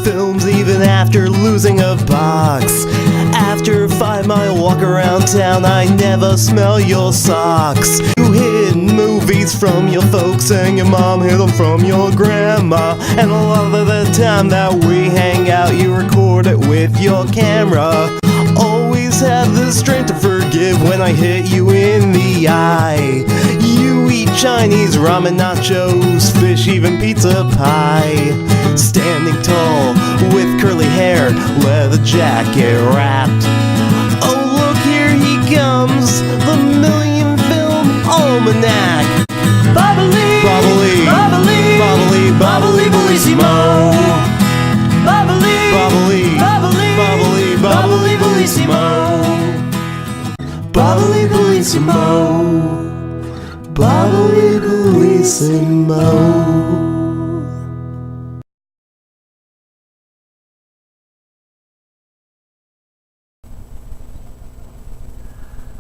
films even after losing a box. After a 5-mile walk around town, I never smell your socks. You hid movies from your folks and your mom hid them from your grandma. And a lot of the time that we hang out, you record it with your camera. Always have the strength to forgive when I hit you in the eye. You eat Chinese ramen, nachos, fish, even pizza pie. Standing tall with curly hair, leather jacket wrapped. Oh look, here he comes, the Million Film Almanac. Bobbly, bobbly, bobbly, bobbly, bobbly, bellissimo. Bobbly, bobbly, bobbly, bobbly, bobbly, bellissimo. Bobbly, bellissimo. Bobbly, bellissimo.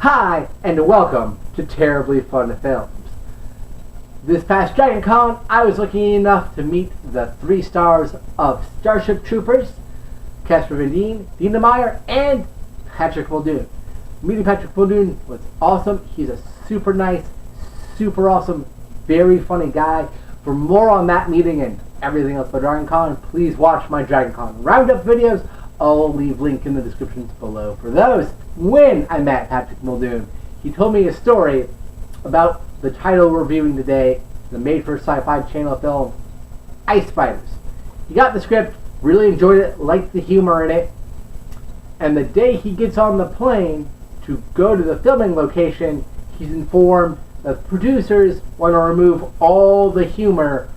Hi, and welcome to Terribly Fun Films. This past Dragon Con, I was lucky enough to meet the 3 stars of Starship Troopers, Casper Van Dien, Dina Meyer, and Patrick Muldoon. Meeting Patrick Muldoon was awesome. He's a super nice, super awesome, very funny guy. For more on that meeting and everything else about Dragon Con, please watch my Dragon Con Roundup videos. I'll leave link in the descriptions below for those. When I met Patrick Muldoon, he told me a story about the title we're reviewing today, the made-for-Sci-fi channel film, Ice Spiders. He got the script, really enjoyed it, liked the humor in it, and the day he gets on the plane to go to the filming location, he's informed that the producers want to remove all the humor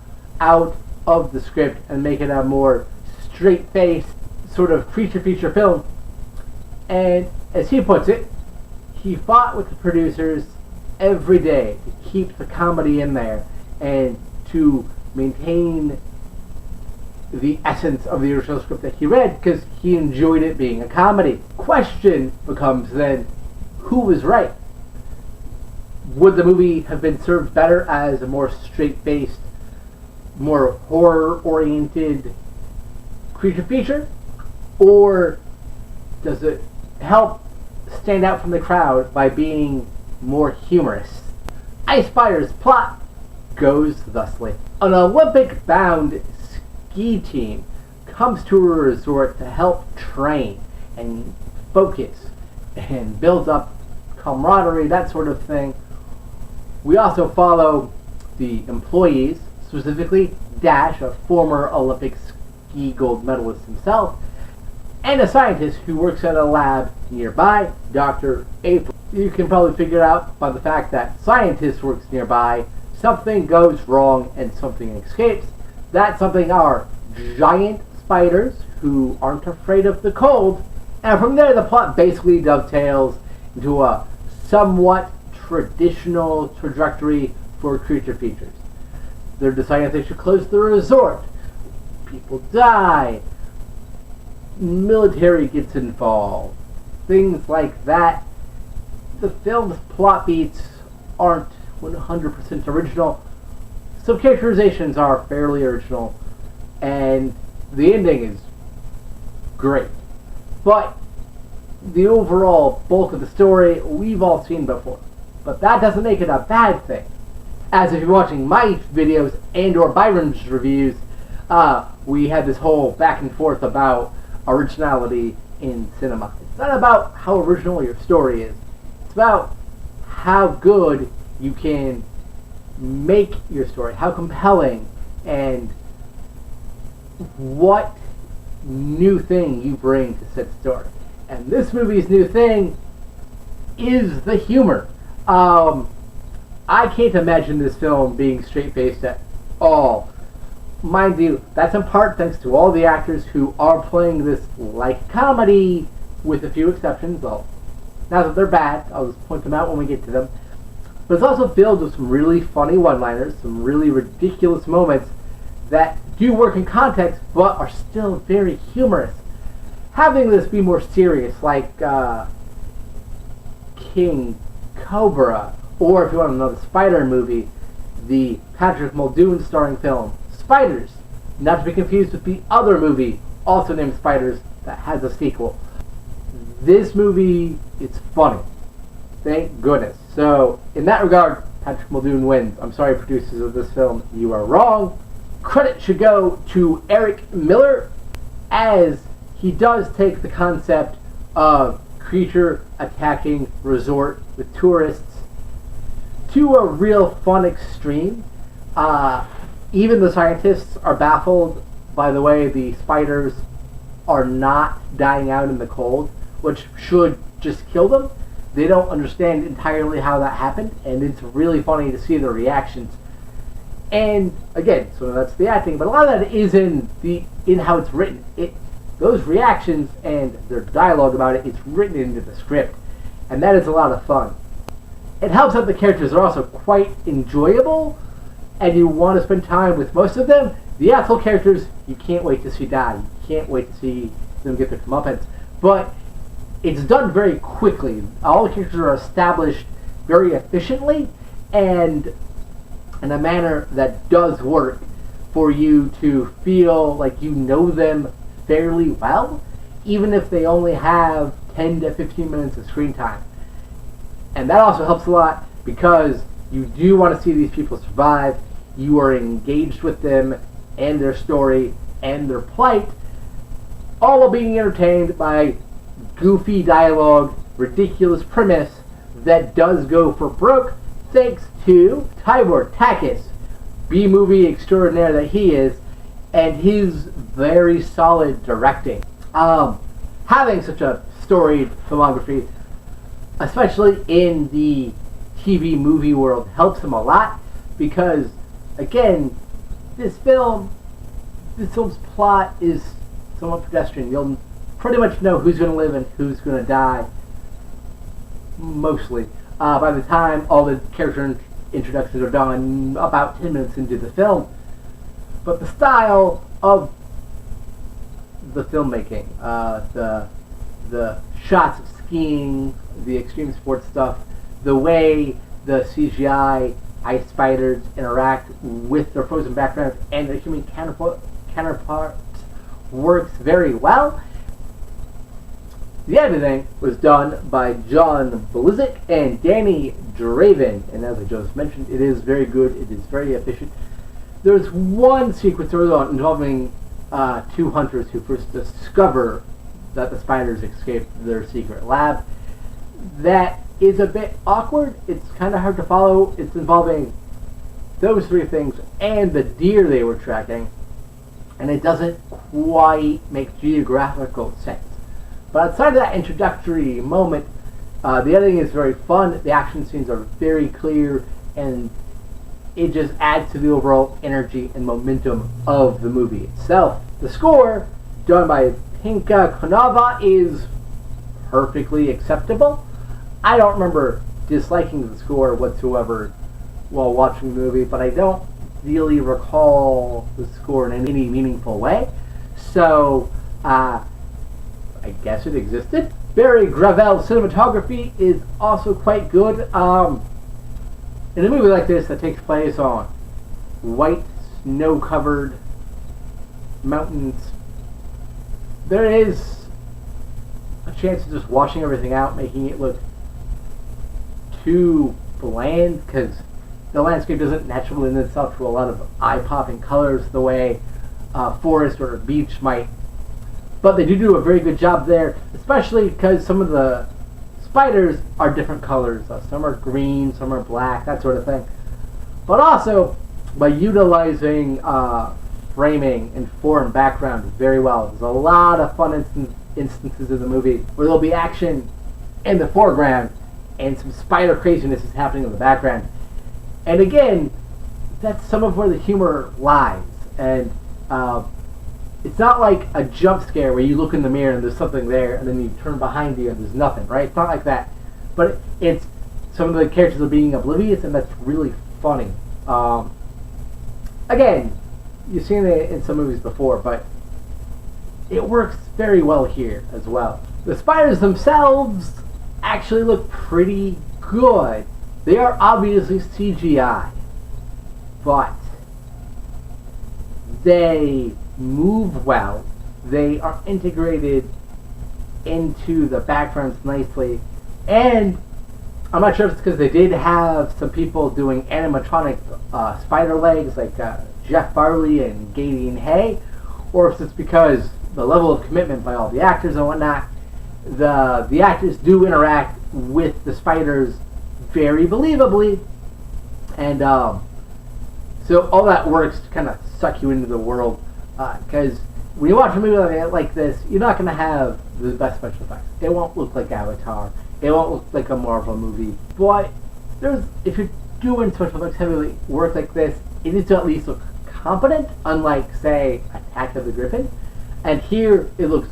out of the script and make it a more straight-faced sort of creature feature film. And as he puts it, he fought with the producers every day to keep the comedy in there and to maintain the essence of the original script that he read, because he enjoyed it being a comedy. Question becomes then, who was right? Would the movie have been served better as a more straight-faced, more horror-oriented creature feature? Or does it help stand out from the crowd by being more humorous? Ice Spiders' plot goes thusly. An Olympic-bound ski team comes to a resort to help train and focus and build up camaraderie, that sort of thing. We also follow the employees, specifically Dash, a former Olympic ski gold medalist himself, and a scientist who works at a lab nearby, Dr. April. You can probably figure it out by the fact that scientist works nearby, something goes wrong and something escapes. That something are giant spiders who aren't afraid of the cold, and from there the plot basically dovetails into a somewhat traditional trajectory for creature features. They're deciding if they should close the resort. People die. Military gets involved, things like that. The film's plot beats aren't 100% original. Some characterizations are fairly original, and the ending is great. But the overall bulk of the story we've all seen before. But that doesn't make it a bad thing. As if you're watching my videos and or Byron's reviews, we had this whole back and forth about originality in cinema. It's not about how original your story is. It's about how good you can make your story, how compelling, and what new thing you bring to said story. And this movie's new thing is the humor. I can't imagine this film being straight-faced at all. Mind you, that's in part thanks to all the actors who are playing this like comedy, with a few exceptions. Well, not that they're bad, I'll just point them out when we get to them. But it's also filled with some really funny one-liners, some really ridiculous moments that do work in context, but are still very humorous. Having this be more serious, like King Cobra, or if you want another spider movie, the Patrick Muldoon starring film, Spiders, not to be confused with the other movie, also named Spiders, that has a sequel. This movie is funny. Thank goodness. So, in that regard, Patrick Muldoon wins. I'm sorry, producers of this film, you are wrong. Credit should go to Eric Miller, as he does take the concept of creature attacking resort with tourists to a real fun extreme. Even the scientists are baffled by the way the spiders are not dying out in the cold, which should just kill them. They don't understand entirely how that happened, and it's really funny to see their reactions. And again, so that's the acting, but a lot of that is in how it's written. Those reactions and their dialogue about it, it's written into the script, and that is a lot of fun. It helps that the characters are also quite enjoyable, and you want to spend time with most of them. The actual characters, you can't wait to see die. You can't wait to see them get their comeuppance. But it's done very quickly. All the characters are established very efficiently, and in a manner that does work for you to feel like you know them fairly well, even if they only have 10 to 15 minutes of screen time. And that also helps a lot because you do want to see these people survive. You are engaged with them and their story and their plight, all while being entertained by goofy dialogue, ridiculous premise that does go for broke, thanks to Tibor Takis, B-movie extraordinaire that he is, and his very solid directing. Having such a storied filmography, especially in the TV movie world, helps him a lot because, again, this film's plot is somewhat pedestrian. You'll pretty much know who's going to live and who's going to die, mostly. By the time all the character introductions are done, about 10 minutes into the film. But the style of the filmmaking, the shots of skiing, the extreme sports stuff, the way the CGI ice spiders interact with their frozen backgrounds and their human counterparts works very well. The editing was done by John Belizik and Danny Draven, and as I just mentioned, it is very good, it is very efficient. There's one sequence involving two hunters who first discover that the spiders escaped their secret lab. That is a bit awkward. It's kind of hard to follow. It's involving those three things and the deer they were tracking, and it doesn't quite make geographical sense. But outside of that introductory moment, the editing is very fun. The action scenes are very clear, and it just adds to the overall energy and momentum of the movie itself. The score, done by Pinka Konava, is perfectly acceptable. I don't remember disliking the score whatsoever while watching the movie, but I don't really recall the score in any meaningful way. So, I guess it existed. Barry Greville cinematography is also quite good. In a movie like this that takes place on white, snow-covered mountains, there is a chance of just washing everything out, making it look too bland, because the landscape doesn't naturally lend itself to a lot of eye-popping colors the way a forest or a beach might. But they do a very good job there, especially because some of the spiders are different colors. Some are green, some are black, that sort of thing. But also, by utilizing framing and form background very well. There's a lot of fun instances of the movie where there'll be action in the foreground and some spider craziness is happening in the background. And again, that's some of where the humor lies. And it's not like a jump scare where you look in the mirror and there's something there and then you turn behind you and there's nothing, right? It's not like that. But it's some of the characters are being oblivious, and that's really funny. Again, you've seen it in some movies before, but it works very well here as well. The spiders themselves actually look pretty good. They are obviously CGI, but they move well. They are integrated into the backgrounds nicely, and I'm not sure if it's because they did have some people doing animatronic spider legs like Jeff Barley and Gideon Hay, or if it's because the level of commitment by all the actors and whatnot. The actors do interact with the spiders very believably, and so all that works to kind of suck you into the world, because when you watch a movie like this, you're not going to have the best special effects. It won't look like Avatar. It won't look like a Marvel movie. But if you're doing special effects heavily work like this, it needs to at least look competent, unlike, say, Attack of the Griffin. And here, it looks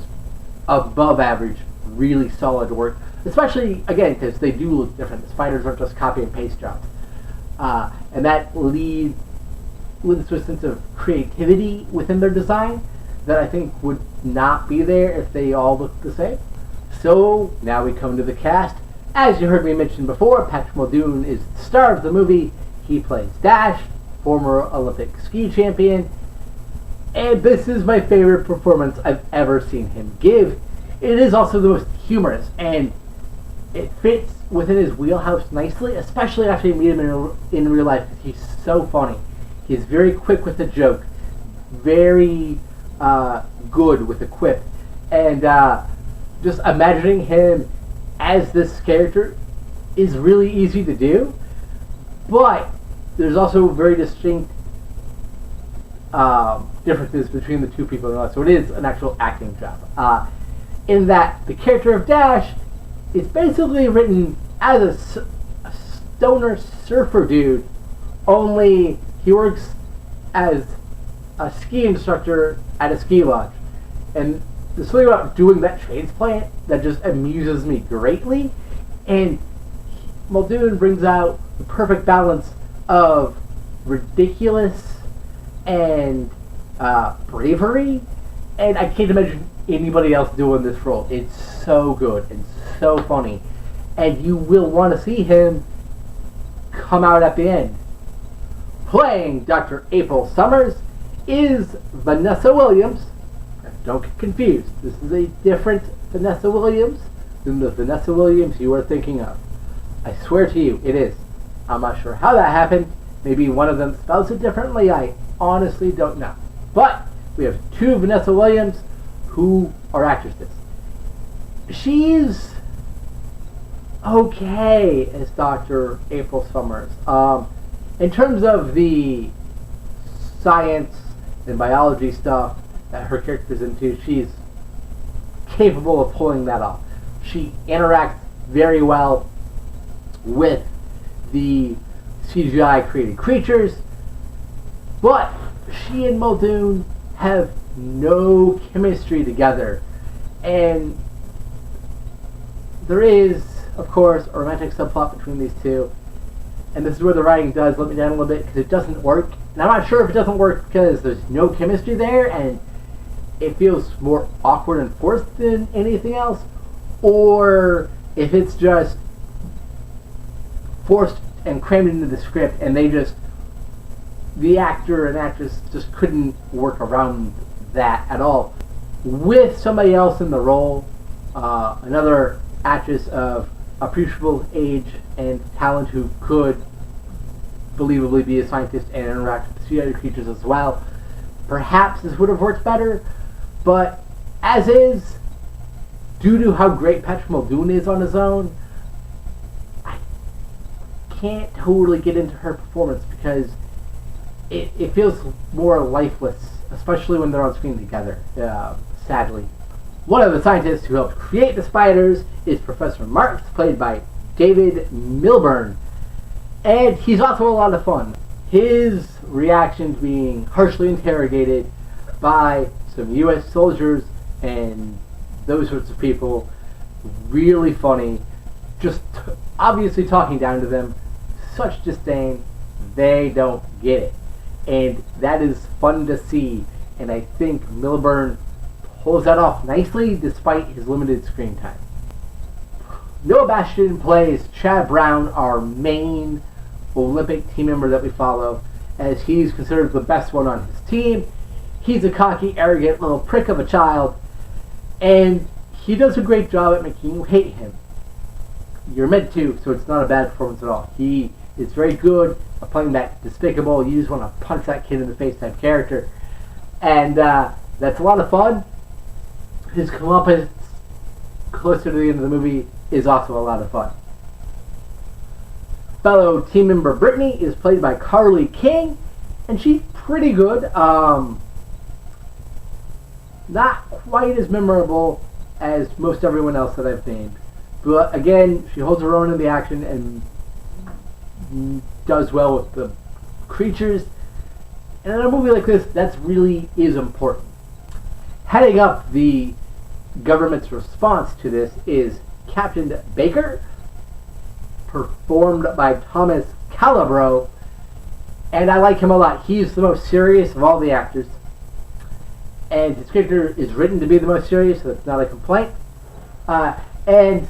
above average, really solid work. Especially, again, because they do look different. The spiders aren't just copy and paste jobs. And that leads to a sense of creativity within their design that I think would not be there if they all looked the same. So, now we come to the cast. As you heard me mention before, Patrick Muldoon is the star of the movie. He plays Dash, former Olympic ski champion, and this is my favorite performance I've ever seen him give. It is also the most humorous, and it fits within his wheelhouse nicely, especially after you meet him in real life. He's so funny. He's very quick with the joke, very good with the quip, and just imagining him as this character is really easy to do, but there's also very distinct differences between the two people, so it is an actual acting job. In that the character of Dash is basically written as a stoner surfer dude, only he works as a ski instructor at a ski lodge. And there's something about doing that transplant that just amuses me greatly. And Muldoon brings out the perfect balance of ridiculous and bravery. And I can't imagine anybody else doing this role. It's so good and so funny. And you will want to see him come out at the end. Playing Dr. April Summers is Vanessa Williams. Don't get confused. This is a different Vanessa Williams than the Vanessa Williams you are thinking of. I swear to you, it is. I'm not sure how that happened. Maybe one of them spells it differently. I honestly don't know. But we have two Vanessa Williams who are actresses. She's okay as Dr. April Summers. In terms of the science and biology stuff that her character's into, she's capable of pulling that off. She interacts very well with the CGI created creatures, but she and Muldoon have no chemistry together. And there is, of course, a romantic subplot between these two. And this is where the writing does let me down a little bit, because it doesn't work. And I'm not sure if it doesn't work because there's no chemistry there and it feels more awkward and forced than anything else, or if it's just forced and crammed into the script and the actor and actress just couldn't work around that at all. With somebody else in the role, another actress of appreciable age and talent who could believably be a scientist and interact with sea other creatures as well, perhaps this would have worked better. But as is, due to how great Patrick Muldoon is on his own, I can't totally get into her performance because it feels more lifeless, especially when they're on screen together, sadly. One of the scientists who helped create the spiders is Professor Marks, played by David Milburn. And he's also a lot of fun. His reactions being harshly interrogated by some U.S. soldiers and those sorts of people, really funny. Just obviously talking down to them, such disdain, they don't get it. And that is fun to see, and I think Milburn pulls that off nicely despite his limited screen time. Noah Bastian plays Chad Brown, our main Olympic team member that we follow, as he's considered the best one on his team. He's a cocky, arrogant little prick of a child, and he does a great job at making you hate him. You're meant to, so it's not a bad performance at all. He is very good at playing that despicable, you just want to punch that kid in the face type character. And that's a lot of fun. His comeuppance closer to the end of the movie is also a lot of fun. Fellow team member Brittany is played by Carly King, and she's pretty good. Not quite as memorable as most everyone else that I've named. But again, she holds her own in the action and does well with the creatures. And in a movie like this, that really is important. Heading up the government's response to this is Captain Baker, performed by Thomas Calabro, and I like him a lot. He's the most serious of all the actors, and his character is written to be the most serious, so that's not a complaint. And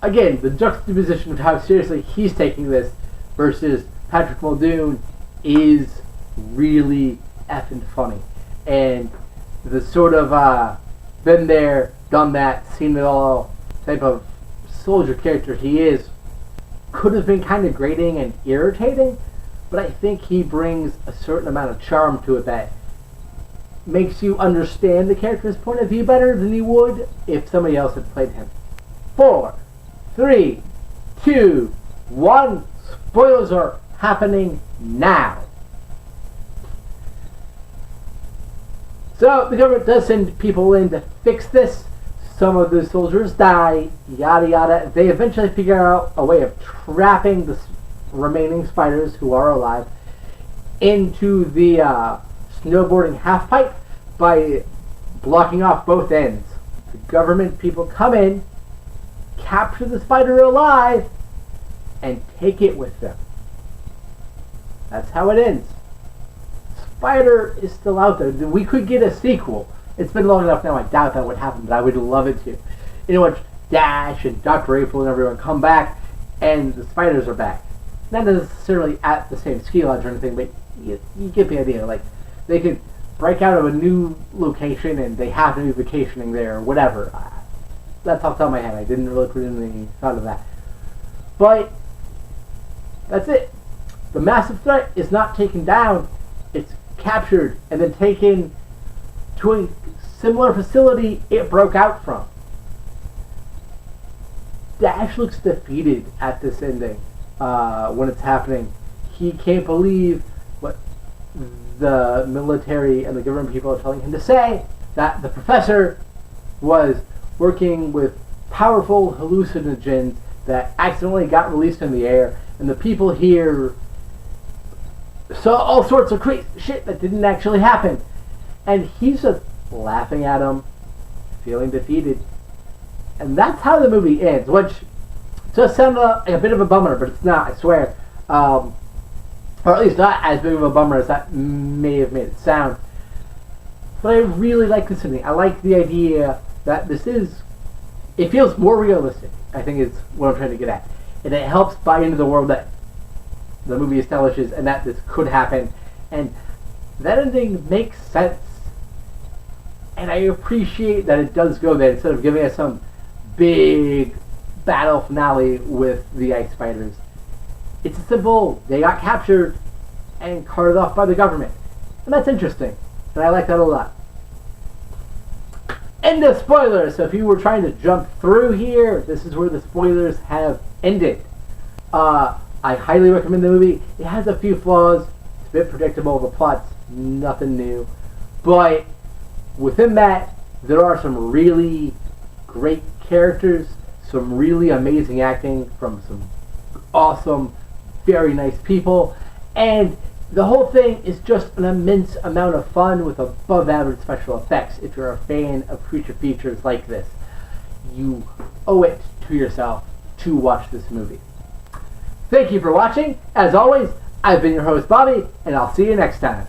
again, the juxtaposition of how seriously he's taking this versus Patrick Muldoon is really effing funny. And the sort of been there, done that, seen it all type of soldier character he is could have been kind of grating and irritating, but I think he brings a certain amount of charm to it that makes you understand the character's point of view better than you would if somebody else had played him. 4, 3, 2, 1. Spoilers are happening now. So the government does send people in to fix this. Some of the soldiers die, yada yada. They eventually figure out a way of trapping the remaining spiders who are alive into the snowboarding half pipe by blocking off both ends. The government people come in, capture the spider alive, and take it with them. That's how it ends. Spider is still out there. We could get a sequel. It's been long enough now, I doubt that would happen, but I would love it to. In which Dash and Dr. April and everyone come back, and the spiders are back. Not necessarily at the same ski lodge or anything, but you get the idea. Like, they could break out of a new location and they have to be vacationing there or whatever. That's off the top of my head. I didn't really put in any thought of that. But that's it. The massive threat is not taken down. It's captured and then taken to a similar facility it broke out from. Dash looks defeated at this ending when it's happening. He can't believe what the military and the government people are telling him to say, that the professor was working with powerful hallucinogens that accidentally got released in the air, and the people here saw all sorts of crazy shit that didn't actually happen. And he's just laughing at him, feeling defeated. And that's how the movie ends, which just sounds like a bit of a bummer, but it's not, I swear. Or at least not as big of a bummer as that may have made it sound. But I really like this ending. I like the idea that it feels more realistic, I think is what I'm trying to get at. And it helps buy into the world that the movie establishes and that this could happen. And that ending makes sense. And I appreciate that it does go there instead of giving us some big battle finale with the ice spiders. It's a simple, they got captured and carted off by the government. And that's interesting. And I like that a lot. End of spoilers. So if you were trying to jump through here, this is where the spoilers have ended. I highly recommend the movie. It has a few flaws. It's a bit predictable. The plot's nothing new. But within that, there are some really great characters, some really amazing acting from some awesome, very nice people, and the whole thing is just an immense amount of fun with above average special effects. If you're a fan of creature features like this, you owe it to yourself to watch this movie. Thank you for watching. As always, I've been your host, Bobby, and I'll see you next time.